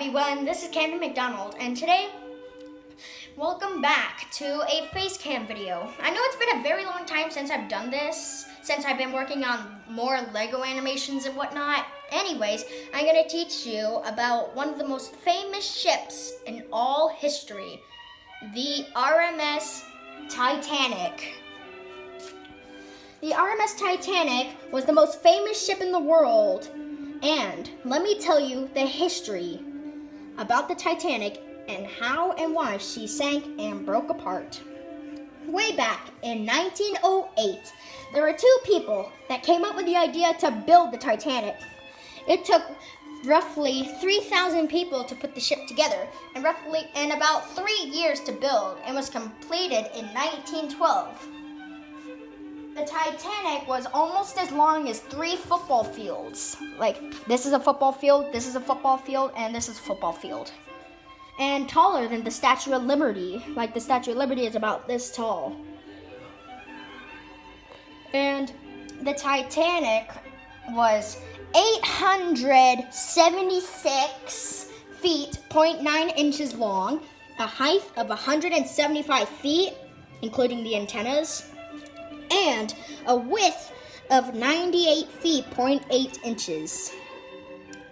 everyone, this is Camdin McDonald, and today, welcome back to a face cam video. I know it's been a very long time since I've done this, since I've been working on more Lego animations and whatnot. Anyways, I'm going to teach you about one of the most famous ships in all history, the RMS Titanic. The RMS Titanic was the most famous ship in the world, and let me tell you the history about the Titanic and how and why she sank and broke apart. Way back in 1908, there were two people that came up with the idea to build the Titanic. It took roughly 3,000 people to put the ship together and about 3 years to build, and was completed in 1912. The Titanic was almost as long as 3 football fields. Like, this is a football field, this is a football field, and this is a football field. And taller than the Statue of Liberty. Like, the Statue of Liberty is about this tall. And the Titanic was 876 feet, 0.9 inches long, a height of 175 feet, including the antennas, and a width of 98 feet, 0.8 inches.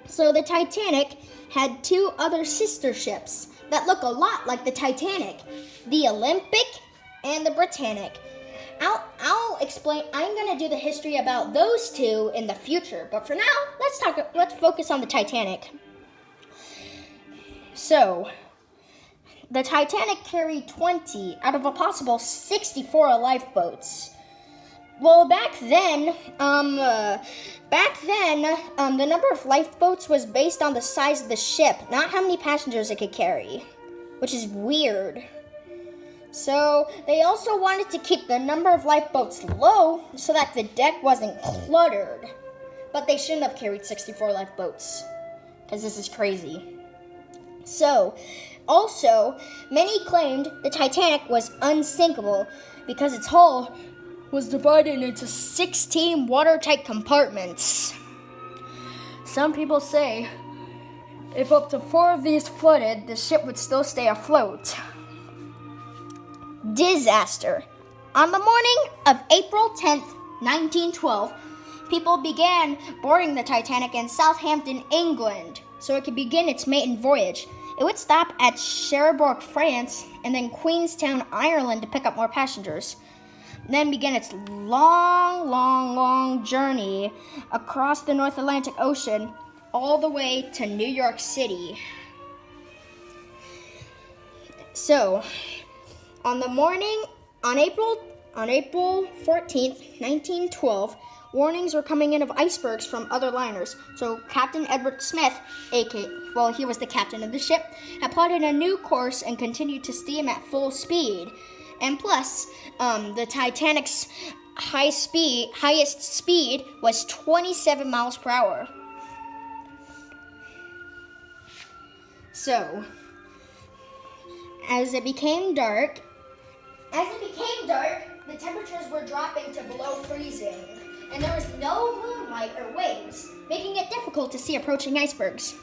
So the Titanic had 2 other sister ships that look a lot like the Titanic, the Olympic and the Britannic. I'll explain, I'm gonna do the history about those 2 in the future, but for now, let's focus on the Titanic. So, the Titanic carried 20 out of a possible 64 lifeboats. Well, back then, the number of lifeboats was based on the size of the ship, not how many passengers it could carry, which is weird. So they also wanted to keep the number of lifeboats low so that the deck wasn't cluttered. But they shouldn't have carried 64 lifeboats, because this is crazy. So, also, many claimed the Titanic was unsinkable because its hull was divided into 16 watertight compartments. Some people say if up to 4 of these flooded, the ship would still stay afloat. Disaster. On the morning of April 10th, 1912, people began boarding the Titanic in Southampton, England, so it could begin its maiden voyage. It would stop at Cherbourg, France, and then Queenstown, Ireland to pick up more passengers. Then began its long journey across the North Atlantic Ocean all the way to New York City. So, on April 14th, 1912, warnings were coming in of icebergs from other liners. So Captain Edward Smith, he was the captain of the ship, had plotted a new course and continued to steam at full speed. And plus, the Titanic's highest speed was 27 miles per hour. So, as it became dark, the temperatures were dropping to below freezing, and there was no moonlight or waves, making it difficult to see approaching icebergs.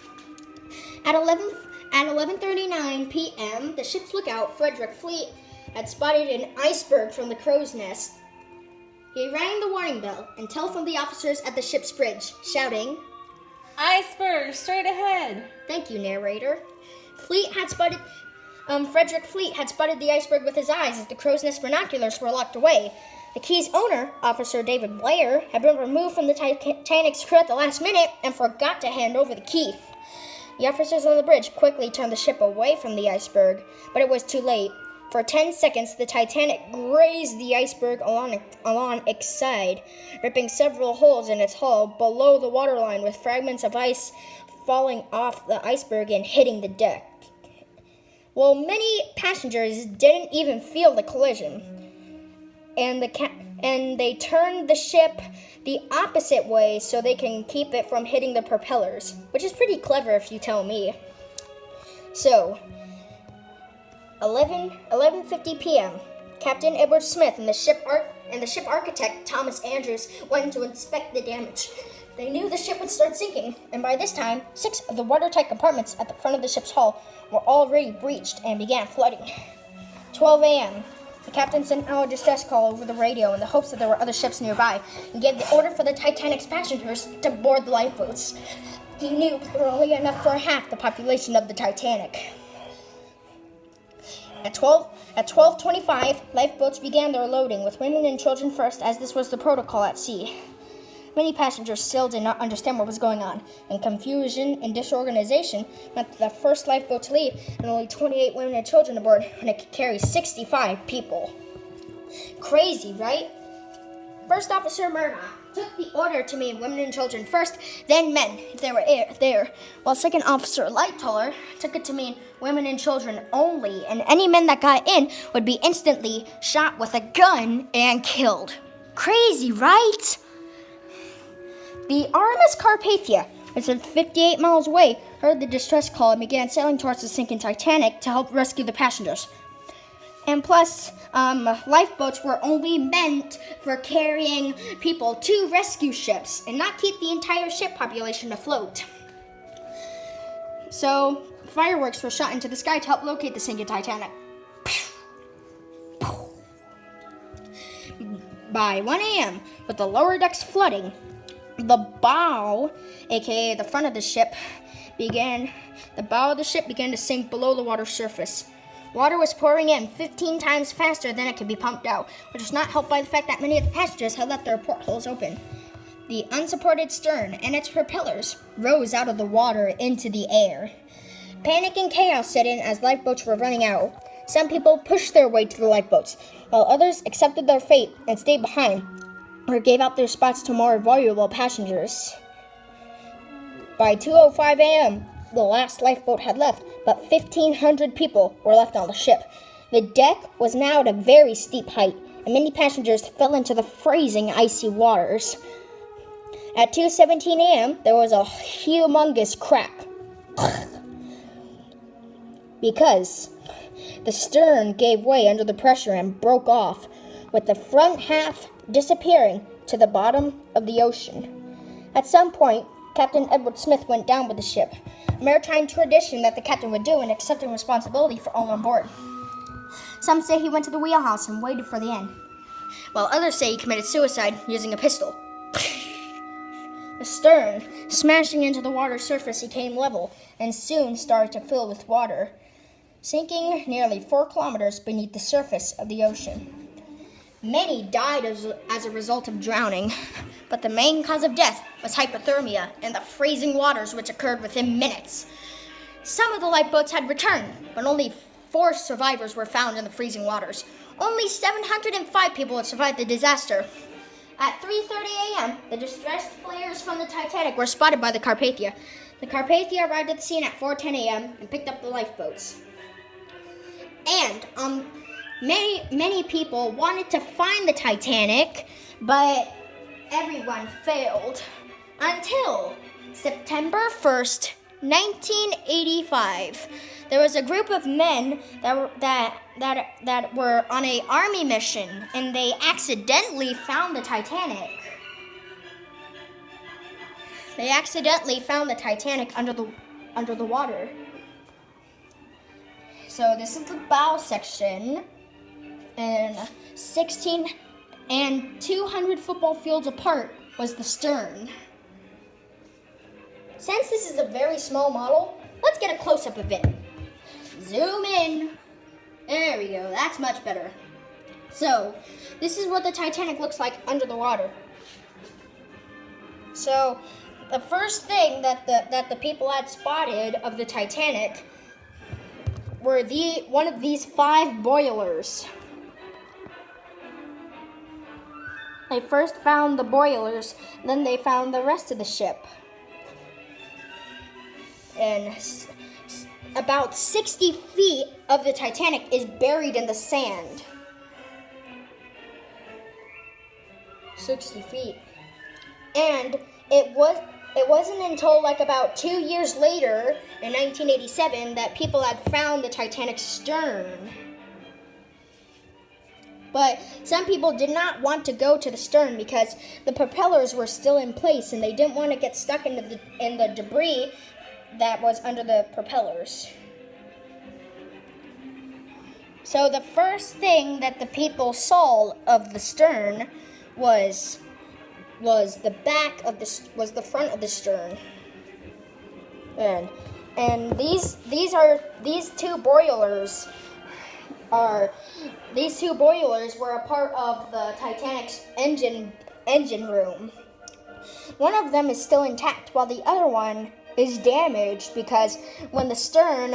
At 11:39 p.m., the ship's lookout, Frederick Fleet, had spotted an iceberg from the crow's nest. He rang the warning bell and telephoned the officers at the ship's bridge, shouting, "Iceberg, straight ahead." Thank you, narrator. Frederick Fleet had spotted the iceberg with his eyes as the crow's nest binoculars were locked away. The key's owner, Officer David Blair, had been removed from the Titanic's crew at the last minute and forgot to hand over the key. The officers on the bridge quickly turned the ship away from the iceberg, but it was too late. For 10 seconds, the Titanic grazed the iceberg along its side, ripping several holes in its hull below the waterline, with fragments of ice falling off the iceberg and hitting the deck. Well, many passengers didn't even feel the collision, and they turned the ship the opposite way so they can keep it from hitting the propellers, which is pretty clever if you tell me. So, 11:50 p.m., Captain Edward Smith and the ship architect Thomas Andrews went to inspect the damage. They knew the ship would start sinking, and by this time, 6 of the watertight compartments at the front of the ship's hull were already breached and began flooding. 12 a.m. The captain sent out a distress call over the radio in the hopes that there were other ships nearby and gave the order for the Titanic's passengers to board the lifeboats. He knew there were only enough for half the population of the Titanic. At 12:25, lifeboats began their loading with women and children first, as this was the protocol at sea. Many passengers still did not understand what was going on, and confusion and disorganization meant that the first lifeboat to leave and only 28 women and children aboard when it could carry 65 people. Crazy, right? First Officer Murdoch took the order to meet women and children first, then men, if they were there, while Second Officer Lightoller took it to mean women and children only, and any men that got in would be instantly shot with a gun and killed. Crazy, right? The RMS Carpathia, which was 58 miles away, heard the distress call and began sailing towards the sinking Titanic to help rescue the passengers. And plus, lifeboats were only meant for carrying people to rescue ships and not keep the entire ship population afloat. So, fireworks were shot into the sky to help locate the sinking Titanic. By 1 a.m., with the lower decks flooding, the bow, aka the front of the ship, began to sink below the water surface. Water was pouring in 15 times faster than it could be pumped out, which was not helped by the fact that many of the passengers had left their portholes open. The unsupported stern and its propellers rose out of the water into the air. Panic and chaos set in as lifeboats were running out. Some people pushed their way to the lifeboats, while others accepted their fate and stayed behind, or gave out their spots to more valuable passengers. By 2:05 a.m., the last lifeboat had left, but 1,500 people were left on the ship. The deck was now at a very steep height, and many passengers fell into the freezing icy waters. At 2:17 a.m., there was a humongous crack. Because the stern gave way under the pressure and broke off, with the front half disappearing to the bottom of the ocean. At some point, Captain Edward Smith went down with the ship, a maritime tradition that the captain would do in accepting responsibility for all on board. Some say he went to the wheelhouse and waited for the end, while others say he committed suicide using a pistol. The stern, smashing into the water surface, became level and soon started to fill with water, sinking nearly 4 kilometers beneath the surface of the ocean. Many died as a result of drowning, but the main cause of death was hypothermia and the freezing waters, which occurred within minutes. Some of the lifeboats had returned, but only 4 survivors were found in the freezing waters. Only 705 people had survived the disaster. At 3:30 a.m., the distressed flares from the Titanic were spotted by the Carpathia. The Carpathia arrived at the scene at 4:10 a.m. and picked up the lifeboats. And many people wanted to find the Titanic, but everyone failed until September 1st, 1985. There was a group of men that were on an army mission, and they accidentally found the Titanic. They accidentally found the Titanic under the water. So this is the bow section, and 16 and 200 football fields apart was the stern. Since this is a very small model, let's get a close-up of it. Zoom in. There we go, that's much better. So, this is what the Titanic looks like under the water. So, the first thing that the people had spotted of the Titanic were one of these 5 boilers. They first found the boilers, then they found the rest of the ship. And about 60 feet of the Titanic is buried in the sand. 60 feet. And it wasn't until like about 2 years later, in 1987, that people had found the Titanic's stern. But some people did not want to go to the stern because the propellers were still in place and they didn't want to get stuck in the debris that was under the propellers. So the first thing that the people saw of the stern was the front of the stern. And these two boilers were a part of the Titanic's engine room. One of them is still intact, while the other one is damaged because when the stern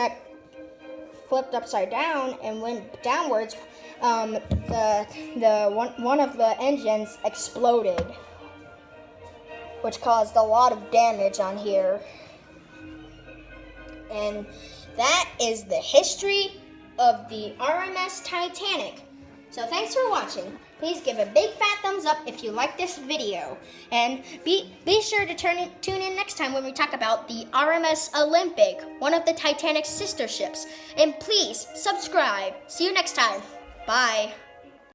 flipped upside down and went downwards, one of the engines exploded, which caused a lot of damage on here. And that is the history of the RMS Titanic. So thanks for watching. Please give a big fat thumbs up if you like this video. And be sure to tune in next time when we talk about the RMS Olympic, one of the Titanic's sister ships. And please subscribe. See you next time. Bye.